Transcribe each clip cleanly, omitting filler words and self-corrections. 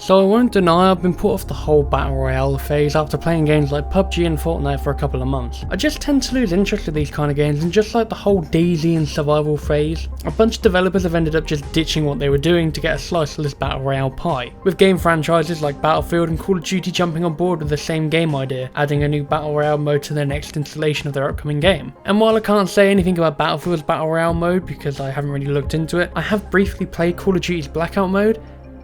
So I won't deny I've been put off the whole Battle Royale phase after playing games like PUBG and Fortnite for a couple of months. I just tend to lose interest in these kind of games, and just like the whole DayZ and survival phase, a bunch of developers have ended up just ditching what they were doing to get a slice of this Battle Royale pie, with game franchises like Battlefield and Call of Duty jumping on board with the same game idea, adding a new Battle Royale mode to their next installation of their upcoming game. And while I can't say anything about Battlefield's Battle Royale mode because I haven't really looked into it, I have briefly played Call of Duty's Blackout mode,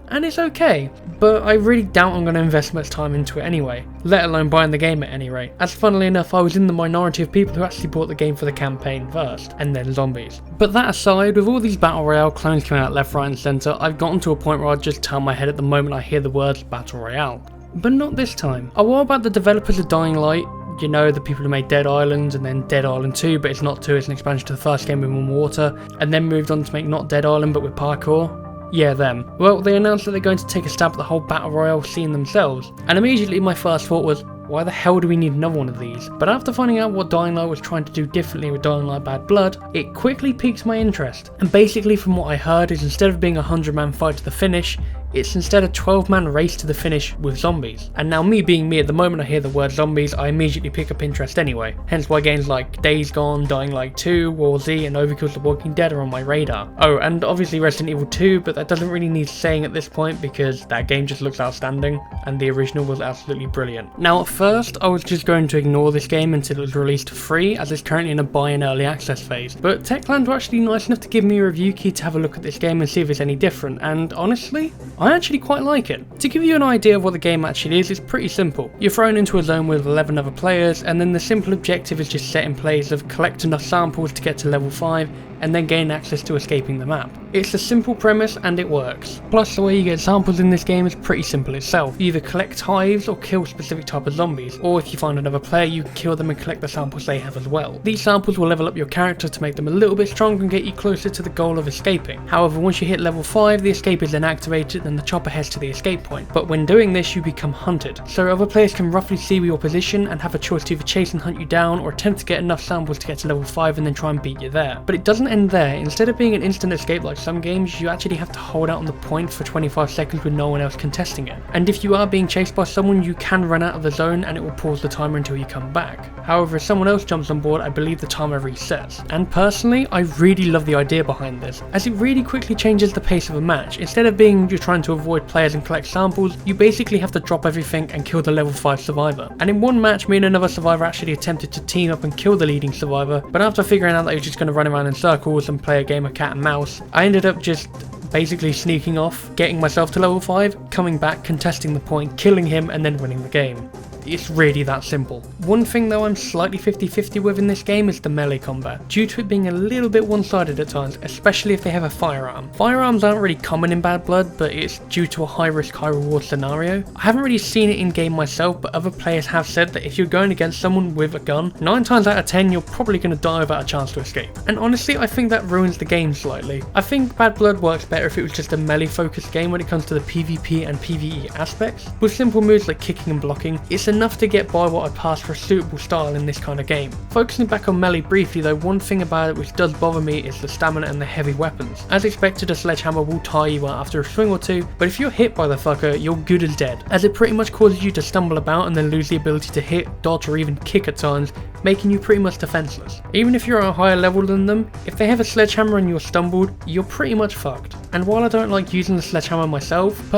and it's okay, but I really doubt I'm going to invest much time into it anyway, let alone buying the game at any rate, as funnily enough I was in the minority of people who actually bought the game for the campaign first, and then zombies. But that aside, with all these Battle Royale clones coming out left, right and centre, I've gotten to a point where I just turn my head at the moment I hear the words Battle Royale. But not this time. A while back the developers of Dying Light, you know, the people who made Dead Island and then Dead Island 2, but it's not 2, it's an expansion to the first game with more water, and then moved on to make not Dead Island but with parkour. Yeah, them. Well, they announced that they're going to take a stab at the whole Battle Royale scene themselves, and immediately my first thought was, why the hell do we need another one of these? But after finding out what Dying Light was trying to do differently with Dying Light Bad Blood, it quickly piqued my interest. And basically from what I heard is instead of being a 100-man fight to the finish, it's instead a 12-man race to the finish with zombies. And now me being me, at the moment I hear the word zombies, I immediately pick up interest anyway. Hence why games like Days Gone, Dying Light 2, War Z and Overkill's The Walking Dead are on my radar. Oh, and obviously Resident Evil 2, but that doesn't really need saying at this point because that game just looks outstanding and the original was absolutely brilliant. Now at first I was just going to ignore this game until it was released free, as it's currently in a buy and early access phase, but Techland were actually nice enough to give me a review key to have a look at this game and see if it's any different, and honestly, I actually quite like it. To give you an idea of what the game actually is, it's pretty simple. You're thrown into a zone with 11 other players, and then the simple objective is just set in place of collect enough samples to get to level 5 and then gain access to escaping the map. It's a simple premise and it works. Plus the way you get samples in this game is pretty simple itself. You either collect hives or kill specific type of zombies, or if you find another player you can kill them and collect the samples they have as well. These samples will level up your character to make them a little bit stronger and get you closer to the goal of escaping. However, once you hit level 5 the escape is then activated and the chopper heads to the escape point. But when doing this you become hunted, so other players can roughly see your position and have a choice to either chase and hunt you down or attempt to get enough samples to get to level 5 and then try and beat you there. But it doesn't end there. Instead of being an instant escape like some games, you actually have to hold out on the point for 25 seconds with no one else contesting it. And if you are being chased by someone, you can run out of the zone and it will pause the timer until you come back. However, if someone else jumps on board, I believe the timer resets. And personally, I really love the idea behind this, as it really quickly changes the pace of a match. Instead of being you're trying to avoid players and collect samples, you basically have to drop everything and kill the level 5 survivor. And in one match, me and another survivor actually attempted to team up and kill the leading survivor, but after figuring out that he was just going to run around in circles and play a game of cat and mouse, I ended up just basically sneaking off, getting myself to level 5, coming back, contesting the point, killing him and then winning the game. It's really that simple. One thing though I'm slightly 50-50 with in this game is the melee combat, due to it being a little bit one-sided at times, especially if they have a firearm. Firearms aren't really common in Bad Blood, but it's due to a high risk, high reward scenario. I haven't really seen it in game myself, but other players have said that if you're going against someone with a gun, 9 times out of 10 you're probably going to die without a chance to escape. And honestly I think that ruins the game slightly. I think Bad Blood works better if it was just a melee focused game when it comes to the PvP and PvE aspects. With simple moves like kicking and blocking, it's enough to get by what I pass for a suitable style in this kind of game. Focusing back on melee briefly though, one thing about it which does bother me is the stamina and the heavy weapons. As expected, a sledgehammer will tire you out after a swing or two, but if you're hit by the fucker, you're good as dead, as it pretty much causes you to stumble about and then lose the ability to hit, dodge or even kick at times, making you pretty much defenseless. Even if you're at a higher level than them, if they have a sledgehammer and you're stumbled, you're pretty much fucked. And while I don't like using the sledgehammer myself,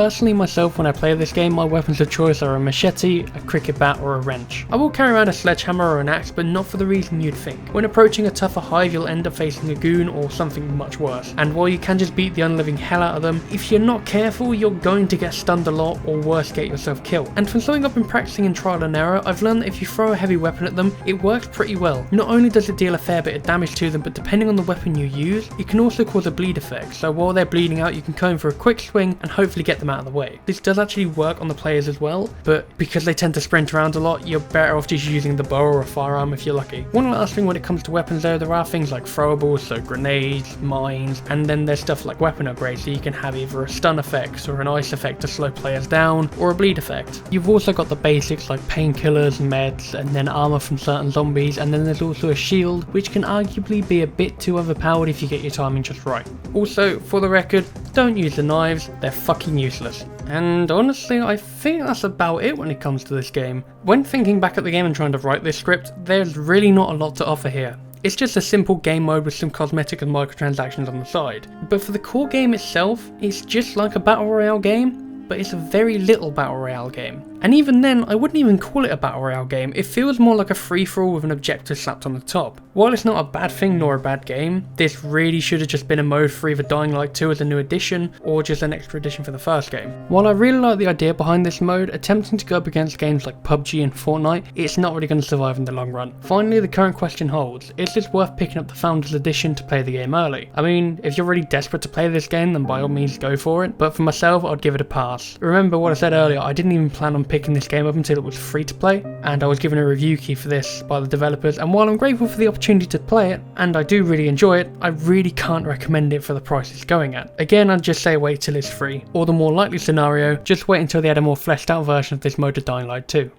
when I play this game, my weapons of choice are a machete, a cricket bat or a wrench. I will carry around a sledgehammer or an axe, but not for the reason you'd think. When approaching a tougher hive, you'll end up facing a goon or something much worse. And while you can just beat the unliving hell out of them, if you're not careful, you're going to get stunned a lot or worse, get yourself killed. And from something I've been practicing in trial and error, I've learned that if you throw a heavy weapon at them, it works pretty well. Not only does it deal a fair bit of damage to them, but depending on the weapon you use, it can also cause a bleed effect. So while they're bleeding out, you can come for a quick swing and hopefully get them out of the way. This does actually work on the players as well, but because they tend to sprint around a lot, you're better off just using the bow or a firearm if you're lucky. One last thing when it comes to weapons though, there are things like throwables, so grenades, mines, and then there's stuff like weapon upgrades, so you can have either a stun effect or an ice effect to slow players down, or a bleed effect. You've also got the basics like painkillers, meds, and then armor from certain zombies, and then there's also a shield, which can arguably be a bit too overpowered if you get your timing just right. Also, for the record, don't use the knives, they're fucking useless. And honestly, I think that's about it when it comes to this game. When thinking back at the game and trying to write this script, there's really not a lot to offer here. It's just a simple game mode with some cosmetic and microtransactions on the side. But for the core game itself, it's just like a battle royale game, but it's a very little battle royale game. And even then, I wouldn't even call it a battle royale game. It feels more like a free-for-all with an objective slapped on the top. While it's not a bad thing nor a bad game, this really should have just been a mode for either Dying Light 2 as a new addition, or just an extra addition for the first game. While I really like the idea behind this mode, attempting to go up against games like PUBG and Fortnite, it's not really going to survive in the long run. Finally, the current question holds, is this worth picking up the Founders Edition to play the game early? I mean, if you're really desperate to play this game, then by all means go for it, but for myself, I'd give it a pass. Remember what I said earlier, I didn't even plan on picking this game up until it was free to play, and I was given a review key for this by the developers, and while I'm grateful for the opportunity to play it, and I do really enjoy it, I really can't recommend it for the price it's going at. Again, I'd just say wait till it's free, or the more likely scenario, just wait until they add a more fleshed out version of this mode to Dying Light 2.